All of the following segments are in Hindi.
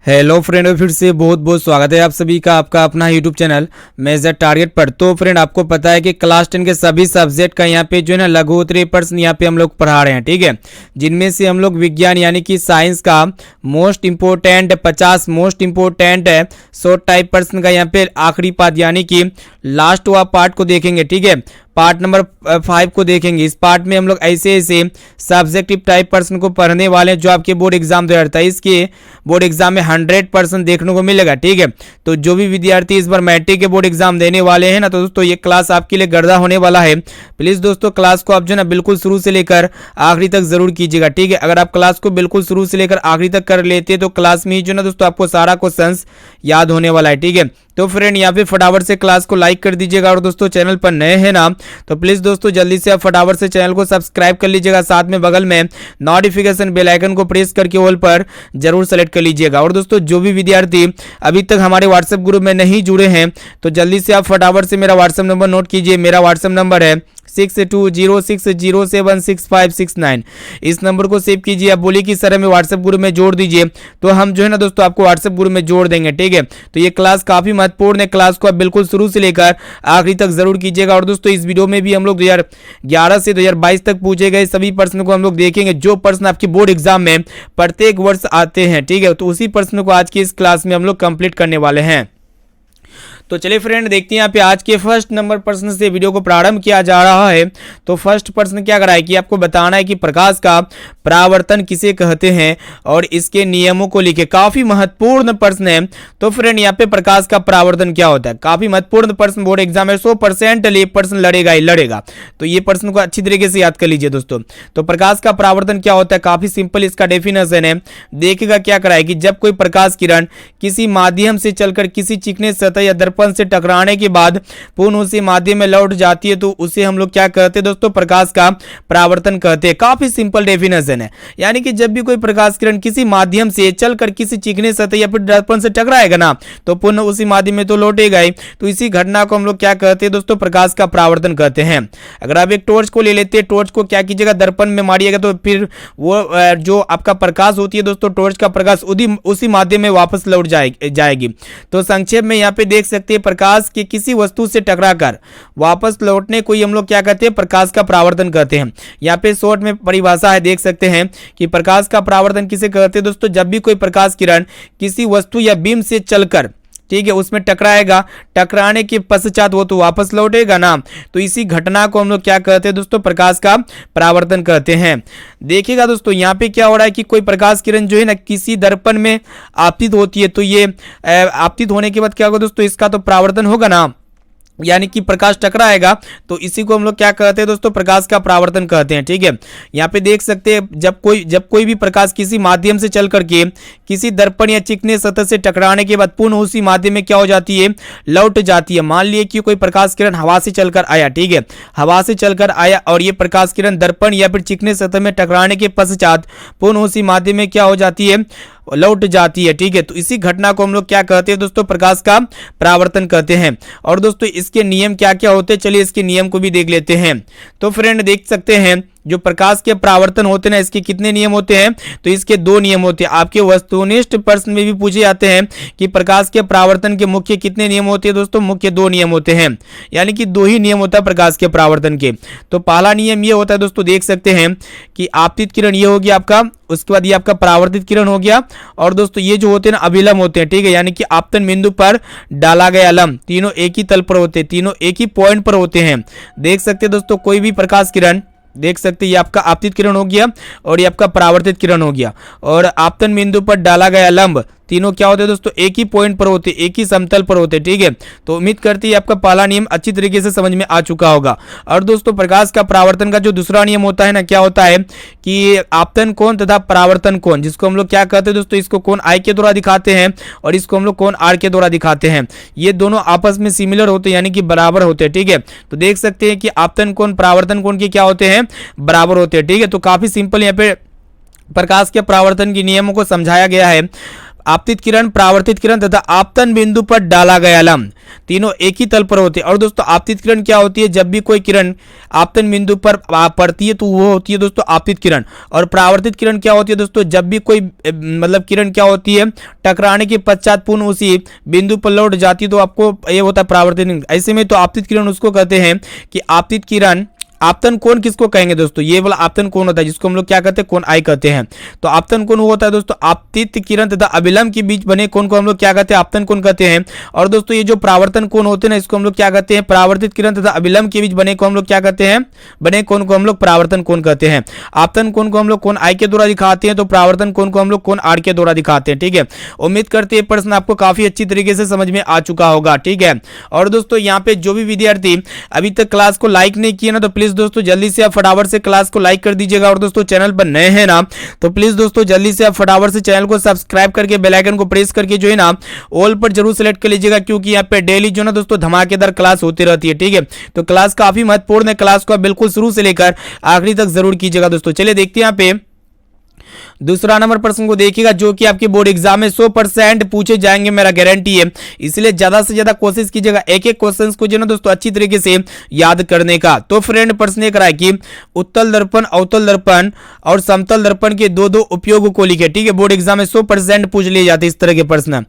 हेलो फ्रेंड, फिर से बहुत बहुत स्वागत है आप सभी का आपका अपना यूट्यूब चैनल मेजर टारगेट पर। तो फ्रेंड, आपको पता है कि क्लास 10 के सभी सब्जेक्ट का यहाँ पे जो है ना लघुत्तरी प्रश्न यहाँ पे हम लोग पढ़ा रहे हैं, ठीक है। जिनमें से हम लोग विज्ञान यानी कि साइंस का most important 50 most important short type प्रश्न का यहाँ पे आखिरी पार्ट यानी कि लास्ट हुआ पार्ट को देखेंगे, ठीक है। पार्ट नंबर 5 को देखेंगे। इस पार्ट में हम लोग ऐसे ऐसे सब्जेक्टिव टाइप प्रश्न को पढ़ने वाले हैं जो आपके बोर्ड एग्जाम 2023 के बोर्ड एग्जाम में 100% देखने को मिलेगा, ठीक है। तो जो भी विद्यार्थी इस बार मैट्रिक के बोर्ड एग्जाम देने वाले हैं ना, तो दोस्तों ये क्लास आपके लिए गर्दा होने वाला है। प्लीज दोस्तों क्लास को आप जो है ना बिल्कुल शुरू से लेकर आखिरी तक जरूर कीजिएगा, ठीक है। अगर आप क्लास को बिल्कुल शुरू से लेकर आखिरी तक कर लेते हैं तो क्लास में ही जो ना दोस्तों आपको सारा क्वेश्चन याद होने वाला है, ठीक है। तो फ्रेंड यहाँ पे फटाफट से क्लास को लाइक कर दीजिएगा और दोस्तों चैनल पर नए हैं ना तो प्लीज दोस्तों जल्दी से आप फटाफट से चैनल को सब्सक्राइब कर लीजिएगा। साथ में बगल में नोटिफिकेशन बेल आइकन को प्रेस करके ऑल पर जरूर सेलेक्ट कर लीजिएगा। और दोस्तों जो भी विद्यार्थी अभी तक हमारे व्हाट्सएप ग्रुप में नहीं जुड़े हैं तो जल्दी से आप फटाफट से मेरा व्हाट्सएप नंबर नोट कीजिए। मेरा व्हाट्सएप नंबर है 6206076569। इस नंबर को सेव कीजिए। आप बोलिए कि सर हमें व्हाट्सएप ग्रुप में जोड़ दीजिए, तो हम जो है ना दोस्तों आपको व्हाट्सएप ग्रुप में जोड़ देंगे, ठीक है। तो ये क्लास काफी महत्वपूर्ण है, क्लास को आप बिल्कुल शुरू से लेकर आखिरी तक जरूर कीजिएगा। और दोस्तों इस वीडियो में भी हम लोग 2011 से 2022 तक पूछे गए सभी प्रश्न को हम लोग देखेंगे, जो प्रश्न आपके बोर्ड एग्जाम में प्रत्येक वर्ष आते हैं, ठीक है। तो उसी प्रश्न को आज की इस क्लास में हम लोग कंप्लीट करने वाले हैं। तो चलिए फ्रेंड देखते हैं यहाँ पे आज के फर्स्ट नंबर प्रश्न से वीडियो को प्रारंभ किया जा रहा है। तो फर्स्ट प्रश्न क्या कर रहा है कि आपको बताना है कि प्रकाश का परावर्तन किसे कहते हैं और इसके नियमों को लिखे। काफी महत्वपूर्ण प्रश्न है। तो फ्रेंड यहाँ पे प्रकाश का परावर्तन क्या होता है, काफी महत्वपूर्ण प्रश्न बोर्ड एग्जाम में 100% ये प्रश्न लड़ेगा ही लड़ेगा। तो ये प्रश्न को अच्छी तरीके से याद कर लीजिए दोस्तों। तो प्रकाश का परावर्तन क्या होता है, काफी सिंपल इसका डेफिनेशन है। देखिएगा क्या कराए कि जब कोई प्रकाश किरण किसी माध्यम से चलकर किसी चिकने सतह या दर्पण से टकराने के बाद पुनः उसी माध्यम में लौट जाती है तो उसे हम लोग क्या कहते हैं दोस्तों, प्रकाश का परावर्तन कहते हैं। काफी सिंपल डेफिनेशन है। यानी कि जब भी कोई प्रकाश किरण किसी माध्यम से चलकर किसी चिकने सतह या फिर दर्पण से टकराएगा ना तो पुनः उसी माध्यम में तो लौटेगा ही। तो इसी घटना को हम लोग क्या कहते हैं दोस्तों, प्रकाश का परावर्तन कहते हैं। अगर आप एक टॉर्च को ले लेते हैं, टॉर्च को क्या कीजिएगा, दर्पण में मारिएगा तो फिर वो जो आपका प्रकाश होती है दोस्तों, टॉर्च का प्रकाश उसी माध्यम में वापस लौट जाएगी। तो संक्षेप में यहाँ पे देख सकते हैं प्रकाश के किसी वस्तु से टकराकर वापस लौटने को ही हम लोग क्या कहते हैं, प्रकाश का परावर्तन कहते हैं। यहाँ पे शॉर्ट में परिभाषा है, देख सकते हैं कि प्रकाश का परावर्तन किसे कहते हैं दोस्तों, जब भी कोई प्रकाश किरण किसी वस्तु या बीम से चलकर, ठीक है, उसमें टकराएगा, टकराने के पश्चात वो तो वापस लौटेगा ना, तो इसी घटना को हम लोग क्या कहते हैं दोस्तों, प्रकाश का परावर्तन कहते हैं। देखिएगा दोस्तों यहाँ पे क्या हो रहा है कि कोई प्रकाश किरण जो है ना किसी दर्पण में आपतित होती है, तो ये आपतित होने के बाद क्या होगा दोस्तों, इसका तो परावर्तन होगा ना, यानी कि प्रकाश टकराएगा, तो इसी को हम लोग क्या कहते हैं दोस्तों, प्रकाश का परावर्तन कहते हैं, ठीक है। यहाँ पे देख सकते हैं जब कोई भी प्रकाश किसी माध्यम से चल करके किसी दर्पण या चिकने सतह से टकराने के बाद पुनः उसी माध्यम में क्या हो जाती है, लौट जाती है। मान लिए कि कोई प्रकाश किरण हवा से चलकर आया, ठीक है, हवा से चलकर आया और ये प्रकाश किरण दर्पण या फिर चिकने सतह में टकराने के पश्चात पुनः उसी माध्यम में क्या हो जाती है, लौट जाती है, ठीक है। तो इसी घटना को हम लोग क्या कहते हैं दोस्तों, प्रकाश का परावर्तन कहते हैं। और दोस्तों इसके नियम क्या क्या होते हैं, चलिए इसके नियम को भी देख लेते हैं। तो फ्रेंड देख सकते हैं जो प्रकाश के परावर्तन होते हैं ना, इसके कितने नियम होते हैं, तो इसके 2 नियम होते हैं। आपके वस्तुनिष्ठ प्रश्न में भी पूछे जाते हैं कि प्रकाश के परावर्तन के मुख्य कितने नियम होते हैं दोस्तों, मुख्य 2 नियम होते हैं। यानी कि 2 ही नियम होता है प्रकाश के परावर्तन के। तो पहला नियम ये होता है दोस्तों, देख सकते हैं कि आपतित किरण ये हो गया आपका, उसके बाद ये आपका परावर्तित किरण हो गया, और दोस्तों ये जो होते हैं ना अभिलंब होते हैं, ठीक है। यानी कि आपतन बिंदु पर डाला गया लंब, तीनों एक ही तल पर होते हैं, तीनों एक ही पॉइंट पर होते हैं। देख सकते हैं दोस्तों कोई भी प्रकाश किरण, देख सकते हैं ये आपका आपतित किरण हो गया और ये आपका परावर्तित किरण हो गया, और आपतन बिंदु पर डाला गया लंब तीनों क्या होते हैं दोस्तों, एक ही पॉइंट पर होते, एक ही समतल पर होते, ठीक है। तो उम्मीद करती है आपका पहला नियम अच्छी तरीके से समझ में आ चुका होगा। और दोस्तों प्रकाश का परावर्तन का जो दूसरा नियम होता है ना, क्या होता है कि आपतन कोण तथा परावर्तन कोण, जिसको हम लोग क्या कहते हैं दोस्तों, इसको कोण आई के द्वारा दिखाते हैं और इसको हम लोग कोण आर के द्वारा दिखाते हैं। ये दोनों आपस में सिमिलर होते हैं, यानी कि बराबर होते हैं, ठीक है। तो देख सकते हैं कि आपतन कोण परावर्तन कोण के क्या होते हैं, बराबर होते हैं, ठीक है। तो काफी सिंपल यहाँ पे प्रकाश के परावर्तन के नियमों को समझाया गया है। आपतित किरण, परावर्तित किरण तथा आपतन बिंदु पर डाला गया लंब, तीनों एक ही तल पर होते हैं। और दोस्तों आपतित किरण क्या होती है, जब भी कोई किरण आपतन बिंदु पर पड़ती है तो वो होती है दोस्तों आपतित किरण। और परावर्तित किरण क्या होती है दोस्तों, जब भी कोई मतलब किरण क्या होती है, टकराने के पश्चात पुनः उसी बिंदु पर लौट जाती है तो आपको ये होता है परावर्तित। ऐसे में तो आपतित किरण उसको कहते हैं कि आपतित किरण। आपतन कोण किसको कहेंगे दोस्तों, ये वाला आपतन कोण होता है जिसको हम लोग क्या कहते हैं, कोण आई कहते हैं। तो आपतन कोण होता है दोस्तों आपतित किरण तथा अभिलंब के बीच बने कोण को हम लोग क्या कहते हैं, आपतन कोण कहते हैं। और दोस्तों ये जो परावर्तन कोण होते हैं ना, इसको हम लोग क्या कहते हैं, परावर्तित किरण तथा अभिलंब के बीच बने को हम लोग क्या कहते हैं, बने कोण को हम लोग परावर्तन कोण कहते हैं। आपतन कोण को हम लोग कोण आई के द्वारा दिखाते हैं, तो परावर्तन कोण को हम लोग कोण आर के द्वारा दिखाते हैं। ठीक है, उम्मीद करते हैं प्रश्न आपको काफी अच्छी तरीके से समझ में आ चुका होगा। ठीक है, और दोस्तों यहाँ पे जो भी विद्यार्थी अभी तक क्लास को लाइक नहीं किया ना, तो प्लीज दोस्तों जल्दी से फटाफट से क्लास को लाइक कर दीजिएगा। और दोस्तों चैनल पर नए हैं ना, तो प्लीज दोस्तों जल्दी से आप फटाफट से चैनल को सब्सक्राइब करके बेल आइकन को प्रेस करके जो है ना ऑल पर जरूर सेलेक्ट कर लीजिएगा, क्योंकि यहाँ पे डेली जो ना दोस्तों धमाकेदार क्लास होती रहती है। ठीक है, तो क्लास काफी महत्वपूर्ण है, क्लास को बिल्कुल शुरू से लेकर आखिरी तक जरूर कीजिएगा। दोस्तों चलिए देखते हैं यहाँ पे दूसरा नंबर प्रश्न को देखिएगा, जो कि आपके बोर्ड एग्जाम में 100% पूछे जाएंगे, मेरा गारंटी है। इसलिए ज्यादा से ज्यादा कोशिश कीजिएगा एक एक क्वेश्चंस को जो ना दोस्तों अच्छी तरीके से याद करने का। तो फ्रेंड प्रश्न ये कराए कि उत्तल दर्पण, अवतल दर्पण और समतल दर्पण के दो दो उपयोग को लिखे। ठीक है, बोर्ड एग्जाम में 100% पूछ लिए जाते हैं इस तरह के प्रश्न।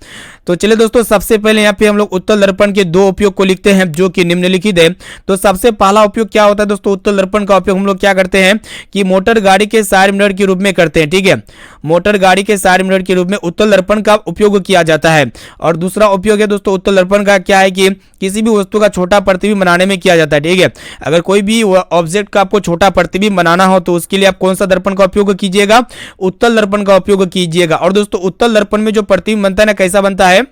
तो चलिए दोस्तों सबसे पहले यहाँ पे हम लोग उत्तल दर्पण के दो उपयोग को लिखते हैं, जो कि निम्नलिखित है। तो सबसे पहला उपयोग क्या होता है दोस्तों, उत्तल दर्पण का उपयोग हम लोग क्या करते हैं कि मोटर गाड़ी के साइड मिरर के रूप में करते हैं। ठीक है, मोटर गाड़ी के साइड मिरर के रूप में उत्तल दर्पण का उपयोग किया जाता है। और दूसरा उपयोग है दोस्तों उत्तल दर्पण का क्या है कि किसी भी वस्तु का छोटा प्रतिबिंब बनाने में किया जाता है। ठीक है, अगर कोई भी ऑब्जेक्ट का आपको छोटा प्रतिबिंब बनाना हो तो उसके लिए आप कौन सा दर्पण का उपयोग कीजिएगा, उत्तल दर्पण का उपयोग कीजिएगा। और दोस्तों उत्तल दर्पण में जो प्रतिबिंब बनता है ना, कैसा बनता है,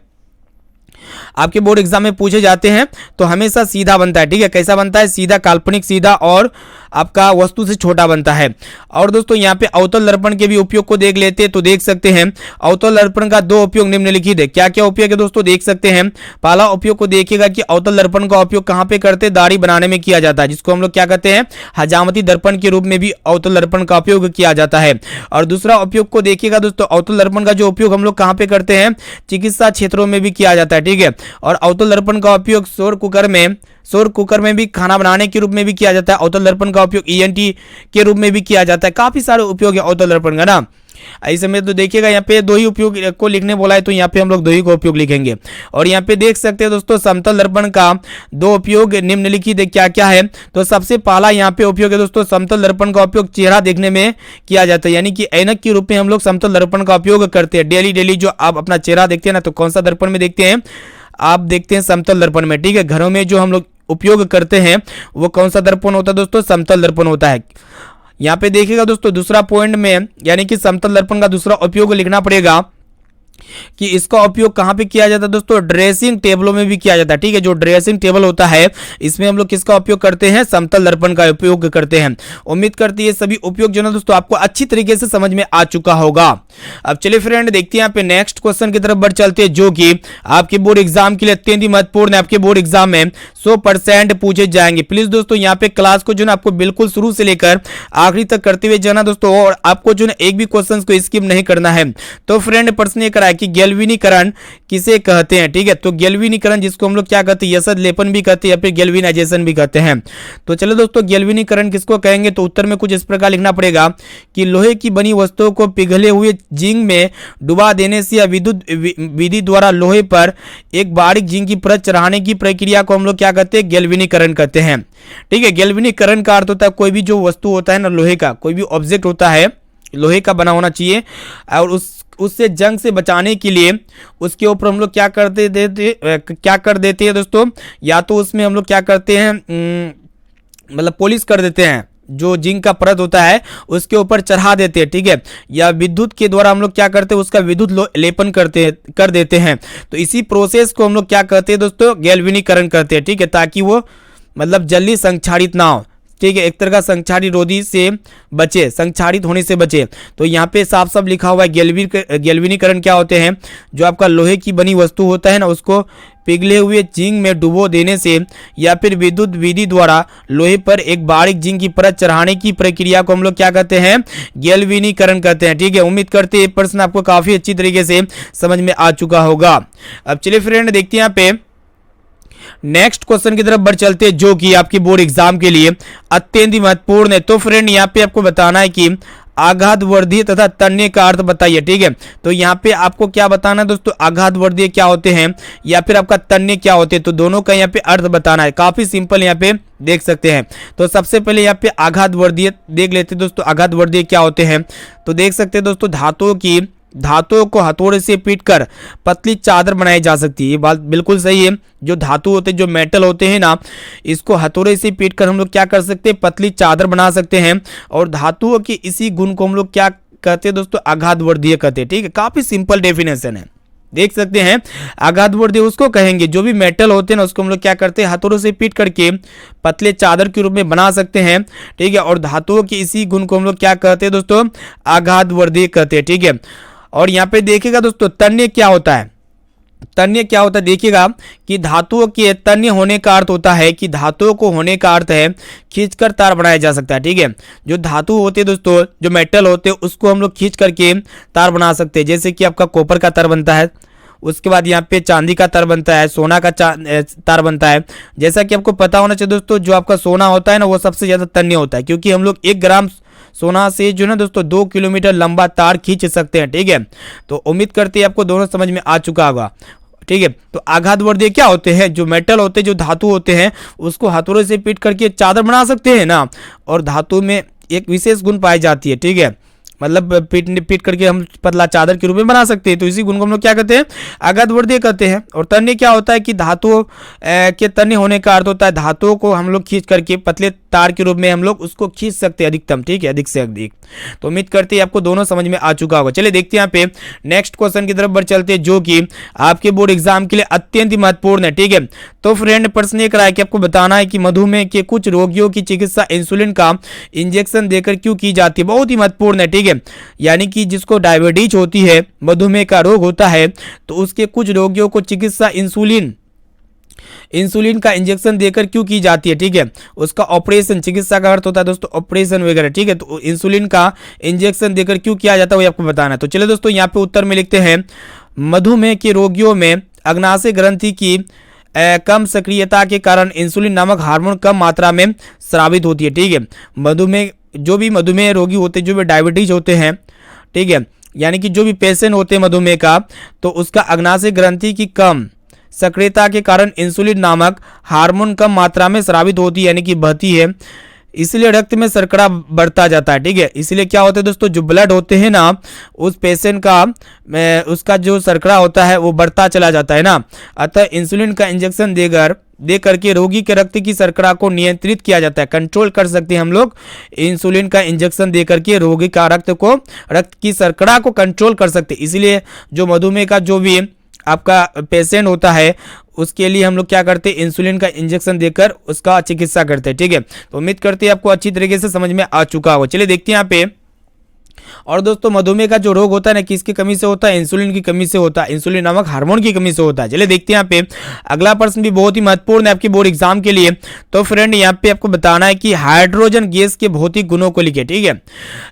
आपके बोर्ड एग्जाम में पूछे जाते हैं तो हमेशा सीधा बनता है। ठीक है, कैसा बनता है, सीधा, काल्पनिक सीधा और आपका वस्तु से छोटा बनता है। और दोस्तों यहाँ पे अवतल दर्पण के भी उपयोग को देख लेते हैं, तो देख सकते हैं अवतल दर्पण का दो उपयोग निम्नलिखित है। क्या क्या उपयोग है दोस्तों, देख सकते हैं। पहला उपयोग को देखिएगा कि अवतल दर्पण का उपयोग कहाँ पे करते हैं, दाढ़ी बनाने में किया जाता है, जिसको हम लोग क्या कहते हैं, हजामती दर्पण के रूप में भी अवतल दर्पण का उपयोग किया जाता है। और दूसरा उपयोग को देखिएगा दोस्तों, अवतल दर्पण का जो उपयोग हम लोग कहाँ पे करते हैं, चिकित्सा क्षेत्रों में भी किया जाता है। ठीक है, और अवतल दर्पण का उपयोग सौर कुकर में भी खाना बनाने के रूप में भी किया जाता है। अवतल दर्पण का उपयोग ईएनटी के रूप में भी किया जाता है। काफी सारे उपयोग है अवतल दर्पण का ना। ऐसे में तो देखिएगा यहाँ पे दो ही उपयोग को लिखने बोला है, तो यहाँ पे हम लोग दो ही को उपयोग लिखेंगे। और यहाँ पे देख सकते हैं दोस्तों समतल दर्पण का दो उपयोग निम्नलिखित क्या क्या है। तो सबसे पहला यहाँ पे उपयोग है दोस्तों, समतल दर्पण का उपयोग चेहरा देखने में किया जाता है, यानी कि ऐनक के रूप में हम लोग समतल दर्पण का उपयोग करते हैं। डेली जो आप अपना चेहरा देखते हैं ना, तो कौन सा दर्पण में देखते हैं, आप देखते हैं समतल दर्पण में। ठीक है, घरों में जो हम लोग उपयोग करते हैं वो कौन सा दर्पण होता है दोस्तों, समतल दर्पण होता है। यहाँ पे देखिएगा दोस्तों दूसरा पॉइंट में, यानी कि समतल दर्पण का दूसरा उपयोग लिखना पड़ेगा कि इसका उपयोग कहाँ पे किया जाता है दोस्तों, ड्रेसिंग टेबलों में भी किया जाता है। ठीक है, जो ड्रेसिंग टेबल होता है इसमें हम लोग किसका उपयोग करते हैं, समतल दर्पण का उपयोग करते हैं। उम्मीद करती है सभी उपयोग जो ना दोस्तों आपको अच्छी तरीके से समझ में आ चुका होगा। अब चलिए फ्रेंड देखते हैं यहाँ पे नेक्स्ट क्वेश्चन की तरफ बढ़ चलते हैं, जो कि आपके बोर्ड एग्जाम के लिए अत्यंत ही महत्वपूर्ण है। आपके बोर्ड एग्जाम में 100% पूछे जाएंगे। प्लीज दोस्तों यहाँ पे क्लास को जो ना आपको बिल्कुल शुरू से लेकर आखिरी तक करते हुए जाना दोस्तों, और आपको जो ना एक भी क्वेश्चन को स्किप नहीं करना है। तो फ्रेंड प्रश्न ये कराया कि गैल्वेनीकरण किसे कहते हैं। ठीक है, तो गैल्वेनीकरण जिसको हम लोग क्या कहते हैं, यसद लेपन भी कहते हैं या फिर गैल्वेनाइजेशन भी कहते हैं। तो चलो दोस्तों गैल्वेनीकरण किसको कहेंगे, तो उत्तर में कुछ इस प्रकार लिखना पड़ेगा कि लोहे की बनी वस्तुओं को पिघले हुए जिंक में डुबा देने से या विद्युत विधि द्वारा लोहे पर एक बारीक जिंक की परत चढ़ाने की प्रक्रिया को हम लोग क्या कहते हैं, गैल्वेनीकरण कहते हैं। ठीक है, गैल्वेनीकरण का अर्थ होता है कोई भी जो वस्तु होता है ना, लोहे का कोई भी ऑब्जेक्ट होता है लोहे का बना होना चाहिए, और उससे जंग से बचाने के लिए उसके ऊपर हम लोग क्या कर देते हैं दोस्तों, या तो उसमें हम लोग क्या करते हैं, मतलब पॉलिश कर देते हैं, जो जिंक का परत होता है उसके ऊपर चढ़ा देते हैं। ठीक है, या विद्युत के द्वारा हम लोग क्या करते हैं, उसका विद्युत लेपन कर देते हैं। तो इसी प्रोसेस को हम लोग क्या कहते हैं दोस्तों, गैल्वेनीकरण करते हैं। ठीक है, ताकि वो मतलब जल्दी संक्षारित ना हो। ठीक है, एक तरह का संक्षारित रोधी से बचे, संक्षारित होने से बचे। तो यहाँ पे साफ साफ लिखा हुआ है गैल्वेनीकरण क्या होते हैं, जो आपका लोहे की बनी वस्तु होता है ना, उसको पिघले हुए जिंक में डुबो देने से या फिर विद्युत विधि द्वारा लोहे पर एक बारीक जिंक की परत चढ़ाने की प्रक्रिया को हम लोग क्या कहते हैं, गैल्वेनीकरण कहते हैं। ठीक है, उम्मीद करते हैं ये प्रश्न आपको काफी अच्छी तरीके से समझ में आ चुका होगा। अब चलिए फ्रेंड देखते हैं यहाँ पे नेक्स्ट क्वेश्चन की तरफ बढ़ चलते हैं, जो कि आपकी बोर्ड एग्जाम के लिए अत्यंत ही महत्वपूर्ण है। तो फ्रेंड यहाँ पे आपको बताना है कि आघातवर्धीय तथा तन्य का अर्थ बताइए। ठीक है, तो यहाँ पे आपको क्या बताना है दोस्तों, आघातवर्धीय क्या होते हैं या फिर आपका तन्य क्या होते हैं, तो दोनों का यहाँ पे अर्थ बताना है। काफी सिंपल यहाँ पे देख सकते हैं। तो सबसे पहले यहाँ पे आघातवर्धीय देख लेते हैं दोस्तों, आघातवर्धीय क्या होते हैं। तो देख सकते हैं दोस्तों, धातुओं को हथौड़े से पीटकर पतली चादर बनाई जा सकती है। ये बात बिल्कुल सही है। जो धातु होते हैं, जो मेटल होते हैं ना, इसको हथौड़े से पीटकर हम लोग क्या कर सकते हैं, पतली चादर बना सकते हैं। और धातुओं के इसी गुण को हम लोग क्या कहते हैं दोस्तों, आघातवर्धीय कहते हैं। ठीक है, काफी सिंपल डेफिनेशन है, देख सकते हैं। आघातवर्धीय उसको कहेंगे जो भी मेटल होते हैं ना, उसको हम लोग क्या करते हैं, हथौड़ों से पीट करके पतले चादर के रूप में बना सकते हैं। ठीक है, और धातुओं के इसी गुण को हम लोग क्या कहते हैं दोस्तों, आघातवर्धीय कहते हैं। ठीक है, और यहाँ पे देखिएगा दोस्तों, तन्य क्या होता है। तन्य क्या होता है, देखिएगा कि धातुओं के तन्य होने का अर्थ होता है कि धातुओं को होने का अर्थ है खींचकर तार बनाया जा सकता है। ठीक है, जो धातु होते हैं दोस्तों, जो मेटल होते हैं, उसको हम लोग खींच करके तार बना सकते हैं। जैसे कि आपका कॉपर का तार बनता है, उसके बाद यहाँ पे चांदी का तार बनता है, सोना का तार बनता है। जैसा कि आपको पता होना चाहिए दोस्तों, जो आपका सोना होता है ना, वो सबसे ज्यादा तन्य होता है, क्योंकि हम लोग 1 ग्राम सोना से जो है ना दोस्तों 2 किलोमीटर लंबा तार खींच सकते हैं। ठीक है, तो उम्मीद करते हैं आपको दोनों समझ में आ चुका होगा। ठीक है, तो आघातवर्धीय क्या होते हैं, जो मेटल होते हैं, जो धातु होते हैं, उसको हथौड़े से पीट करके चादर बना सकते हैं ना। और धातु में एक विशेष गुण पाई जाती है। ठीक है, मतलब पीट करके हम पतला चादर के रूप में बना सकते हैं। तो इसी गुण को हम लोग क्या कहते हैं, आघातवर्धीय कहते हैं। और तन्य क्या होता है कि धातुओं के तन्य होने का अर्थ होता है धातुओं को हम लोग खींच करके पतले तार के रूप में हम लोग उसको खींच सकते हैं अधिकतम। ठीक है, अधिक से अधिक। तो उम्मीद करते हैं आपको दोनों समझ में आ चुका होगा। चलिए देखते हैं यहाँ पे नेक्स्ट क्वेश्चन की तरफ बढ़ चलते हैं, जो कि आपके बोर्ड एग्जाम के लिए अत्यंत ही महत्वपूर्ण है। ठीक है, तो फ्रेंड प्रश्न ये कराया कि आपको बताना है कि मधुमेह के कुछ रोगियों की चिकित्सा इंसुलिन का इंजेक्शन देकर क्यों की जाती है। बहुत ही महत्वपूर्ण है। ठीक है, यानी कि जिसको डायबिटीज होती है, मधुमेह का रोग होता है, तो उसके कुछ रोगियों को चिकित्सा इंसुलिन का इंजेक्शन देकर क्यों की जाती है। ठीक है, उसका ऑपरेशन, चिकित्सा का अर्थ होता है दोस्तों ऑपरेशन वगैरह। ठीक है, तो इंसुलिन का इंजेक्शन देकर क्यों किया जाता है, वो आपको बताना है। तो चलिए दोस्तों, यहाँ पे उत्तर में लिखते हैं, मधुमेह के रोगियों में अग्नाशय ग्रंथि की कम सक्रियता के कारण इंसुलिन नामक हार्मोन कम मात्रा में स्रावित होती है। ठीक है, जो भी मधुमेह रोगी होते हैं, जो भी डायबिटीज होते हैं, ठीक है, यानी कि जो भी पेशेंट होते हैं मधुमेह का, तो उसका अग्नाशय ग्रंथि की कम सक्रियता के कारण इंसुलिन नामक हार्मोन कम मात्रा में स्रावित होती है, यानी कि बहती है। इसलिए रक्त में शर्करा बढ़ता जाता है। ठीक है, इसलिए क्या होता है दोस्तों, जो ब्लड होते हैं ना, उस पेशेंट का उसका जो शर्करा होता है वो बढ़ता चला जाता है ना। अतः इंसुलिन का इंजेक्शन दे करके रोगी के रक्त की शर्करा को नियंत्रित किया जाता है, कंट्रोल कर सकते हैं हम लोग। इंसुलिन का इंजेक्शन दे करके रोगी का रक्त की शर्करा को कंट्रोल कर सकते हैं। इसलिए जो मधुमेह का जो भी आपका पेशेंट होता है, उसके लिए हम लोग क्या करते हैं, इंसुलिन का इंजेक्शन देकर उसका चिकित्सा करते हैं। ठीक है, तो उम्मीद करते हैं आपको अच्छी तरीके से समझ में आ चुका होगा। चलिए देखते हैं यहाँ पे। और दोस्तों, मधुमेह का जो रोग होता है ना, किसकी कमी से होता है, इंसुलिन की कमी से होता है, इंसुलिन नामक हार्मोन की कमी से होता है। चलिए देखते हैं यहाँ पे अगला प्रश्न भी बहुत ही महत्वपूर्ण है आपके बोर्ड एग्जाम के लिए। तो फ्रेंड, यहाँ पे आपको बताना है कि हाइड्रोजन गैस के भौतिक गुणों को लिखे। ठीक है,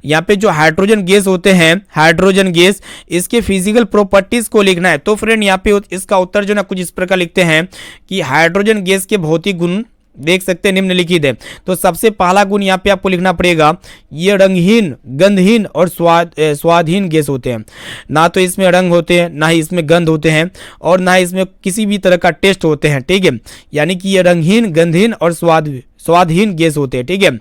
यहाँ पे जो हाइड्रोजन गैस होते हैं, हाइड्रोजन गैस, इसके फिजिकल प्रॉपर्टीज को लिखना है। तो फ्रेंड, यहाँ पे इसका उत्तर जो ना कुछ इस प्रकार लिखते हैं कि हाइड्रोजन गैस के भौतिक गुण देख सकते हैं निम्नलिखित है। तो सबसे पहला गुण यहाँ पे आपको लिखना पड़ेगा, ये रंगहीन, गंधहीन और स्वादहीन गैस होते हैं। ना तो इसमें रंग होते हैं, ना ही इसमें गंध होते हैं, और ना ही इसमें किसी भी तरह का टेस्ट होते हैं। ठीक है, यानी कि ये रंगहीन, गंधहीन और स्वादहीन गैस होते हैं। ठीक है,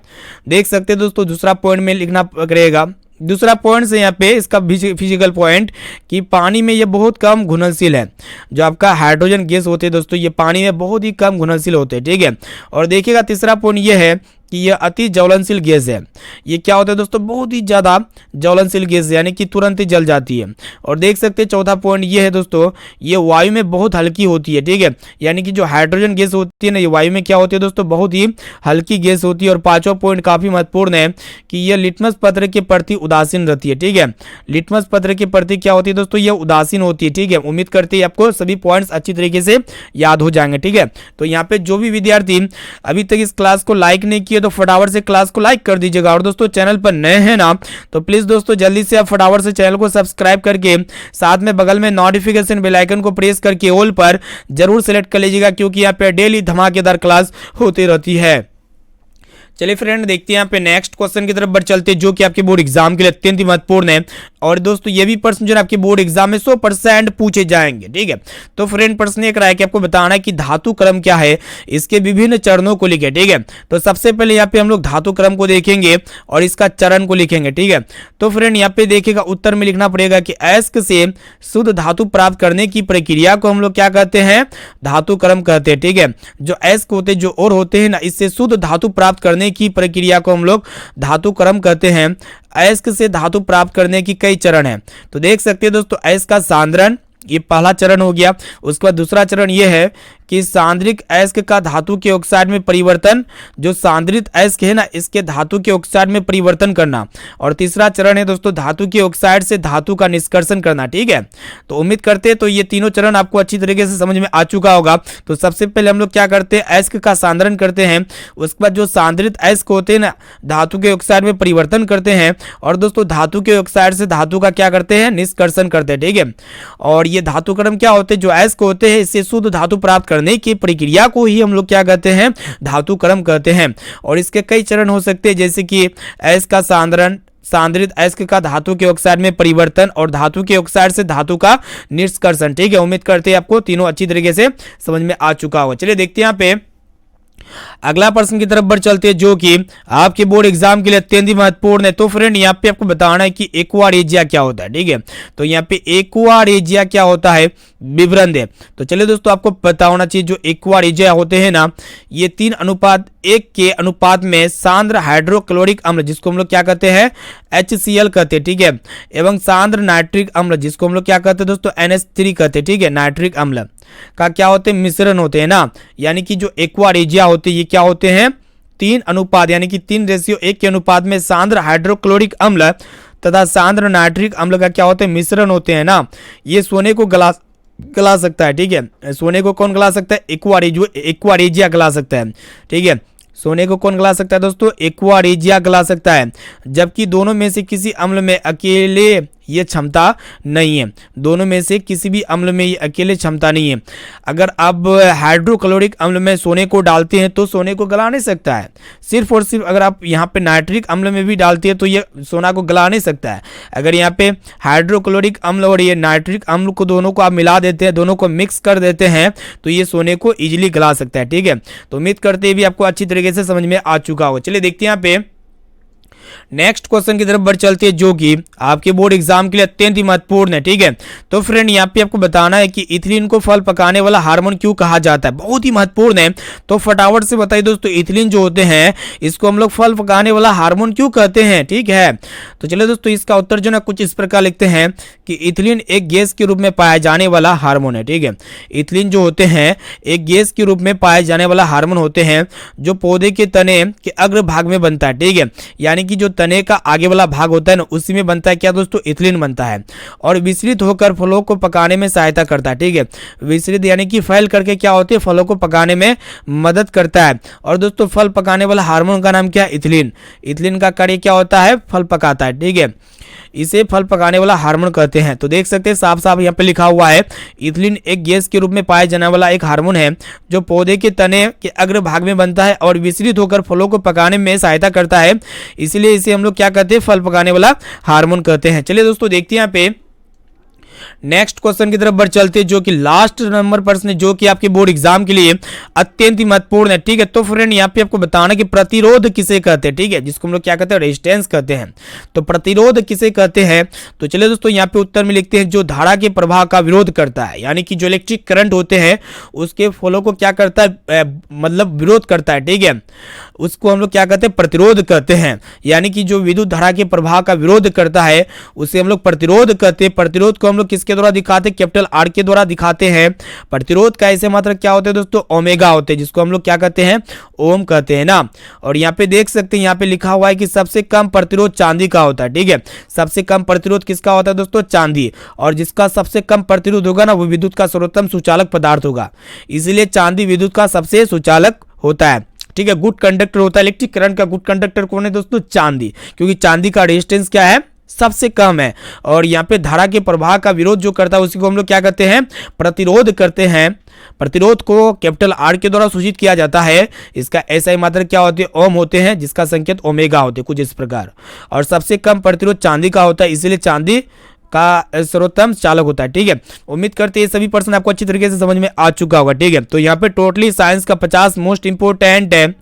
देख सकते हैं दोस्तों, दूसरा पॉइंट में लिखना पड़ेगा। दूसरा पॉइंट से यहाँ पे इसका फिजिकल पॉइंट कि पानी में ये बहुत कम घुलनशील है। जो आपका हाइड्रोजन गैस होते हैं दोस्तों, ये पानी में बहुत ही कम घुलनशील होते हैं। ठीक है, और देखिएगा तीसरा पॉइंट ये है कि यह अति ज्वलनशील गैस है। ये क्या होता है दोस्तों, बहुत ही ज्यादा ज्वलनशील गैस है, यानी कि तुरंत ही जल जाती है। और देख सकते हैं चौथा पॉइंट ये है दोस्तों, ये वायु में बहुत हल्की होती है, ठीक है, यानी कि जो हाइड्रोजन गैस होती है ना, ये वायु में क्या होती है दोस्तों, बहुत ही हल्की गैस होती है। और पांचवा पॉइंट काफी महत्वपूर्ण है कि यह लिटमस पत्र के प्रति उदासीन रहती है, ठीक है। लिटमस पत्र के प्रति क्या होती है दोस्तों, यह उदासीन होती है, ठीक है। उम्मीद करते हैं आपको सभी पॉइंट्स अच्छी तरीके से याद हो जाएंगे, ठीक है। तो यहाँ पे जो भी विद्यार्थी अभी तक इस क्लास को लाइक नहीं किए तो फटाफट से क्लास को लाइक कर दीजिएगा। और दोस्तों चैनल पर नए हैं ना, तो प्लीज दोस्तों जल्दी से आप फटाफट से चैनल को सब्सक्राइब करके साथ में बगल में नोटिफिकेशन बेल आइकन को प्रेस करके ऑल पर जरूर सेलेक्ट कर लीजिएगा, क्योंकि यहाँ पे डेली धमाकेदार क्लास होती रहती है। चलिए फ्रेंड देखते हैं यहाँ पे नेक्स्ट क्वेश्चन की तरफ बढ़ चलते हैं, जो कि आपके बोर्ड एग्जाम के लिए अत्यंत ही महत्वपूर्ण है। और दोस्तों ये भी प्रश्न जो आपके बोर्ड एग्जाम में 100% पूछे जाएंगे, ठीक है। तो फ्रेंड प्रश्न एक रहा है कि आपको बताना है कि धातु क्रम क्या है, इसके विभिन्न चरणों को लिखे, ठीक है। तो सबसे पहले यहाँ पे हम लोग धातु क्रम को देखेंगे और इसका चरण को लिखेंगे, ठीक है। तो फ्रेंड यहाँ पे देखिएगा उत्तर में लिखना पड़ेगा कि अयस्क से शुद्ध धातु प्राप्त करने की प्रक्रिया को हम लोग क्या कहते हैं, धातु क्रम कहते हैं, ठीक है। जो अयस्क होते हैं, जो और होते हैं ना, इससे शुद्ध धातु प्राप्त करने की प्रक्रिया को हम लोग धातु क्रम कहते हैं। अयस्क से धातु प्राप्त करने की कई चरण हैं। तो देख सकते हैं दोस्तों, अयस्क का सांद्रण, ये पहला चरण हो गया। उसके बाद दूसरा चरण ये है कि सांद्रिक अयस्क का धातु के ऑक्साइड में परिवर्तन, जो सांद्रित अयस्क है ना, इसके धातु के ऑक्साइड में परिवर्तन करना। और तीसरा चरण है दोस्तों धातु के ऑक्साइड से धातु का निष्कर्षण करना, ठीक है। तो उम्मीद करते हैं तो ये तीनों चरण आपको अच्छी तरीके से समझ में आ चुका होगा। तो सबसे पहले हम लोग क्या करते हैं, अयस्क का सांद्रण करते हैं। उसके बाद जो सांद्रित अयस्क होते हैं ना, धातु के ऑक्साइड में परिवर्तन करते हैं। और दोस्तों धातु के ऑक्साइड से धातु का क्या करते हैं, निष्कर्षण करते हैं, ठीक है। और ये धातु क्रम क्या होते हैं, जो अयस्क होते हैं इससे शुद्ध धातु प्राप्त करने की प्रक्रिया को ही हम लोग क्या कहते हैं, धातु क्रम कहते हैं। और इसके कई चरण हो सकते हैं, जैसे कि अयस्क का सांद्रण, सांद्रित अयस्क का धातु के ऑक्साइड में परिवर्तन और धातु के ऑक्साइड से धातु का निष्कर्षण, ठीक है। उम्मीद करते हैं आपको तीनों अच्छी तरीके से समझ में आ चुका होगा। चलिए देखते हैं यहाँ पे अगला प्रश्न की तरफ बढ़ चलते हैं, जो कि आपके बोर्ड एग्जाम के लिए अत्यंत ही महत्वपूर्ण है। तो फ्रेंड यहाँ पे आपको बताना है कि एक्वा रेजिया क्या होता है, ठीक है। तो यहाँ पे एक्वा रेजिया क्या होता है, विवरण दे। तो चलिए दोस्तों आपको पता होना चाहिए, जो एक्वा रेजिया होते हैं ना, ये 3:1 के अनुपात में सांद्र हाइड्रोक्लोरिक अम्ल, जिसको हम लोग क्या कहते हैं, HCl कहते हैं, ठीक है, एवं सांद्र नाइट्रिक अम्ल, जिसको हम लोग क्या कहते हैं दोस्तों, NH3 कहते हैं, ठीक है, नाइट्रिक अम्ल का क्या होते हैं, मिश्रण होते हैं ना। यानी कि जो एक्वा रेजिया होते हैं ये क्या होते हैं, 3:1 यानी कि 3:1 के अनुपात में सांद्र हाइड्रोक्लोरिक अम्ल तथा सांद्र नाइट्रिक अम्ल का क्या होते हैं, मिश्रण होते हैं ना। ये सोने को गला सकता है, ठीक है। सोने को कौन गला सकता है, एक्वा रेजिया गला सकता है, ठीक है। सोने को कौन गला सकता है दोस्तों, एक्वा रेजिया गला सकता है। जबकि दोनों में से किसी अम्ल में अकेले ये क्षमता नहीं है, दोनों में से किसी भी अम्ल में ये अकेले क्षमता नहीं है। अगर आप हाइड्रोक्लोरिक अम्ल में सोने को डालते हैं तो सोने को गला नहीं सकता है। सिर्फ और सिर्फ अगर आप यहाँ पे नाइट्रिक अम्ल में भी डालते हैं तो ये सोना को गला नहीं सकता है। अगर यहाँ पे हाइड्रोक्लोरिक अम्ल और ये नाइट्रिक अम्ल को दोनों को आप मिला देते हैं, दोनों को मिक्स कर देते हैं, तो ये सोने को इजिली गला सकता है, ठीक है। तो उम्मीद करते हैं भी आपको अच्छी तरीके से समझ में आ चुका हो। चलिए देखते हैं यहाँ पे नेक्स्ट क्वेश्चन की तरफ बढ़ चलती है, जो कि आपके बोर्ड एग्जाम के लिए अत्यंत ही महत्वपूर्ण है, ठीक है। तो फ्रेंड यहाँ पे आपको बताना है कि इथिलीन को फल पकाने वाला हार्मोन क्यों कहा जाता है, बहुत ही महत्वपूर्ण है। तो फटाफट से बताइए दोस्तों, इथिलीन जो होते हैं इसको हम लोग फल पकाने वाला हार्मोन क्यों कहते हैं, ठीक है। तो चलिए दोस्तों इसका उत्तर जो ना कुछ इस प्रकार लिखते हैं कि इथिलीन एक गैस के रूप में पाया जाने वाला हार्मोन है, ठीक है। इथिलीन जो होते हैं एक गैस के रूप में पाए जाने वाला हार्मोन होते हैं, जो पौधे के तने के अग्र भाग में बनता है, ठीक है। यानी कि जो तने का आगे वाला भाग होता है ना, उसी में बनता है क्या दोस्तों, इथिलीन बनता है। और विस्तृत होकर फलों को पकाने में सहायता करता है, ठीक है। विस्तृत यानी कि फैल करके क्या होते हैं, फलों को पकाने में मदद करता है। और दोस्तों फल पकाने वाला हार्मोन का नाम क्या है, इथिलीन। इथिलीन का कार्य क्या होता है, फल पकाता है, ठीक है। इसे फल पकाने वाला हार्मोन कहते हैं। तो देख सकते हैं साफ साफ यहाँ पे लिखा हुआ है, इथिलीन एक गैस के रूप में पाया जाने वाला एक हार्मोन है, जो पौधे के तने के अग्र भाग में बनता है और विस्तृत होकर फलों को पकाने में सहायता करता है। इसलिए इसे हम लोग क्या कहते हैं, फल पकाने वाला हार्मोन कहते हैं। चलिए दोस्तों देखते हैं यहाँ पे नेक्स्ट क्वेश्चन की तरफ बढ़ चलते हैं, जो कि लास्ट नंबर प्रश्न है, जो कि आपके बोर्ड एग्जाम के लिए अत्यंत ही महत्वपूर्ण है, ठीक है। तो फ्रेंड यहाँ पे आपको बताना कि प्रतिरोध किसे कहते हैं, ठीक है, जिसको हम लोग क्या कहते हैं, रेजिस्टेंस कहते हैं। तो प्रतिरोध किसे कहते हैं, तो चलिए दोस्तों यहाँ पे उत्तर में लिखते हैं, जो धारा के प्रवाह का विरोध करता है। यानी कि जो इलेक्ट्रिक करंट होते हैं उसके फ्लो को क्या करता है, मतलब विरोध करता है, ठीक है। उसको हम लोग क्या कहते हैं, प्रतिरोध कहते हैं। यानी कि जो विद्युत धारा के प्रवाह का विरोध करता है उसे हम लोग प्रतिरोध कहते हैं। प्रतिरोध को हम लोग किसके द्वारा दिखाते हैं, कैपिटल आर के द्वारा दिखाते हैं। प्रतिरोध का ऐसे मात्रा क्या होते हैं दोस्तों, ओमेगा होते हैं, जिसको हम लोग क्या कहते हैं, ओम कहते हैं ना। और यहाँ पे देख सकते हैं, यहाँ पे लिखा हुआ है कि सबसे कम प्रतिरोध चांदी का होता है। ठीक है, सबसे कम प्रतिरोध किसका होता है दोस्तों, चांदी। और जिसका सबसे कम प्रतिरोध होगा ना वो विद्युत का सर्वोत्तम सुचालक पदार्थ होगा, इसलिए चांदी विद्युत का सबसे सुचालक होता है। ठीक है, गुड कंडक्टर होता है। इलेक्ट्रिक करंट का गुड कंडक्टर कौन है दोस्तों, चांदी, क्योंकि चांदी का रेजिस्टेंस क्या है, सबसे कम है। और यहाँ पे धारा के प्रवाह का विरोध जो करता है उसी को हम लोग क्या कहते हैं, प्रतिरोध करते हैं। प्रतिरोध को कैपिटल आर के द्वारा सूचित किया जाता है। इसका एसआई मात्रक क्या होते हैं, ओम होते हैं, जिसका संकेत ओमेगा होते हैं, कुछ इस प्रकार। और सबसे कम प्रतिरोध चांदी का होता है, इसलिए चांदी का सर्वोत्तम चालक होता है। ठीक है, उम्मीद करते हैं सभी प्रश्न आपको अच्छी तरीके से समझ में आ चुका होगा। ठीक है, तो यहाँ पे टोटली साइंस का 50 मोस्ट इंपोर्टेंट है।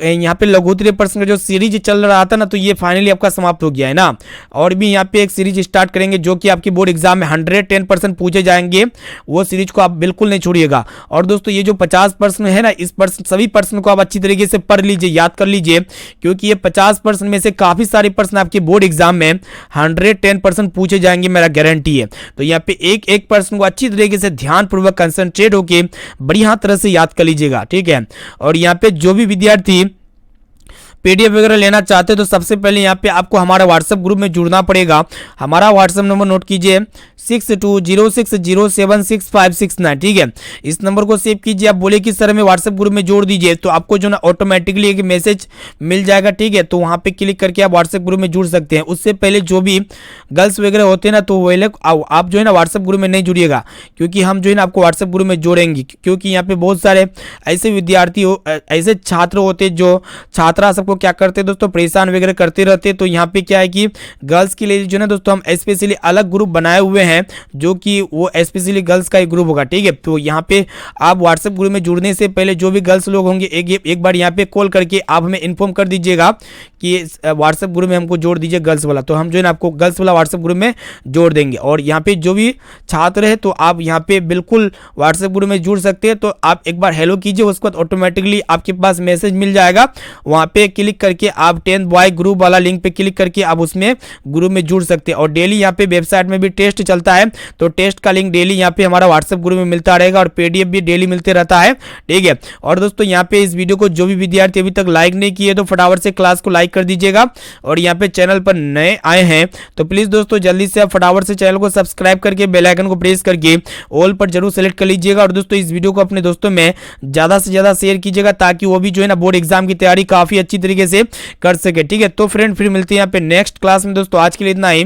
यहाँ पे लघुत्तरीय प्रश्न का जो सीरीज चल रहा था ना, तो ये फाइनली आपका समाप्त हो गया है ना। और भी यहाँ पे एक सीरीज स्टार्ट करेंगे जो कि आपकी बोर्ड एग्जाम में 110% पूछे जाएंगे, वो सीरीज को आप बिल्कुल नहीं छोड़िएगा। और दोस्तों ये जो 50 प्रश्न है ना, इस प्रश्न सभी प्रश्न को आप अच्छी तरीके से पढ़ लीजिए, याद कर लीजिए, क्योंकि ये 50 प्रश्न में से काफी सारे प्रश्न आपके बोर्ड एग्जाम में 110% पूछे जाएंगे, मेरा गारंटी है। तो यहाँ पे एक एक प्रश्न को अच्छी तरीके से ध्यानपूर्वक कंसंट्रेट होकर बढ़िया तरह से याद कर लीजिएगा। ठीक है, और यहाँ पे जो भी विद्यार्थी पीडीएफ वगैरह लेना चाहते हैं तो सबसे पहले यहाँ पे आपको हमारा व्हाट्सएप ग्रुप में जुड़ना पड़ेगा। हमारा व्हाट्सएप नंबर नोट कीजिए 6206076569। ठीक है, इस नंबर को सेव कीजिए। आप बोले कि सर हमें व्हाट्सएप ग्रुप में जोड़ दीजिए, तो आपको जो ना ऑटोमेटिकली एक मैसेज मिल जाएगा। ठीक है, तो वहाँ पे क्लिक करके आप व्हाट्सएप ग्रुप में जुड़ सकते हैं। उससे पहले जो भी गर्ल्स वगैरह होते हैं ना, तो वो लोग आप जो है ना व्हाट्सएप ग्रुप में नहीं जुड़िएगा, क्योंकि हम जो है ना आपको व्हाट्सएप ग्रुप में जोड़ेंगे। क्योंकि यहाँ पे बहुत सारे ऐसे विद्यार्थी ऐसे छात्र होते हैं जो छात्रा सबको क्या करते हैं दोस्तों, परेशान वगैरह करते रहते हैं। तो यहाँ पे क्या है कि गर्ल्स के लिए जो है दोस्तों हम स्पेशली अलग ग्रुप बनाए हुए हैं, जो कि वो स्पेशली गर्ल्स का एक ग्रुप होगा। ठीक है, तो यहाँ पे आप व्हाट्सएप ग्रुप में जुड़ने से पहले जो भी गर्ल्स लोग होंगे एक बार यहाँ पे कॉल करके आप हमें इन्फॉर्म कर दीजिएगा कि व्हाट्सएप ग्रुप में हमको जोड़ दीजिए गर्ल्स वाला, तो हम जो है ना आपको गर्ल्स वाला व्हाट्सएप ग्रुप में जोड़ देंगे। और यहाँ पे जो भी छात्र है तो आप यहाँ पे बिल्कुल व्हाट्सएप ग्रुप में जुड़ सकते हैं। तो आप एक बार हेलो कीजिए, उसके बाद ऑटोमेटिकली आपके पास मैसेज मिल जाएगा। वहाँ पे क्लिक करके आप 10th बॉय ग्रुप वाला लिंक पे क्लिक करके आप उसमें ग्रुप में जुड़ सकते हैं। और डेली यहाँ पे वेबसाइट में भी टेस्ट चलता है, तो टेस्ट का लिंक डेली यहाँ पे हमारा व्हाट्सएप ग्रुप में मिलता रहेगा, और पीडीएफ भी डेली मिलते रहता है। ठीक है, और दोस्तों यहाँ पे इस वीडियो को जो भी विद्यार्थी अभी तक लाइक नहीं किए तो फटाफट से क्लास को लाइक कर दीजिएगा। और यहाँ पे चैनल पर नए आए हैं तो प्लीज दोस्तों जल्दी से आप फटाफट से चैनल को सब्सक्राइब करके बेल आइकन को प्रेस करके ऑल पर जरूर सेलेक्ट कर लीजिएगा। और दोस्तों इस वीडियो को अपने दोस्तों में ज्यादा से ज्यादा शेयर कीजिएगा, ताकि वो भी जो है ना बोर्ड एग्जाम की तैयारी काफी अच्छी तरीके से कर सके। ठीक है, तो फ्रेंड फिर मिलते हैं यहाँ पे नेक्स्ट क्लास में दोस्तों। आज के लिए इतना ही।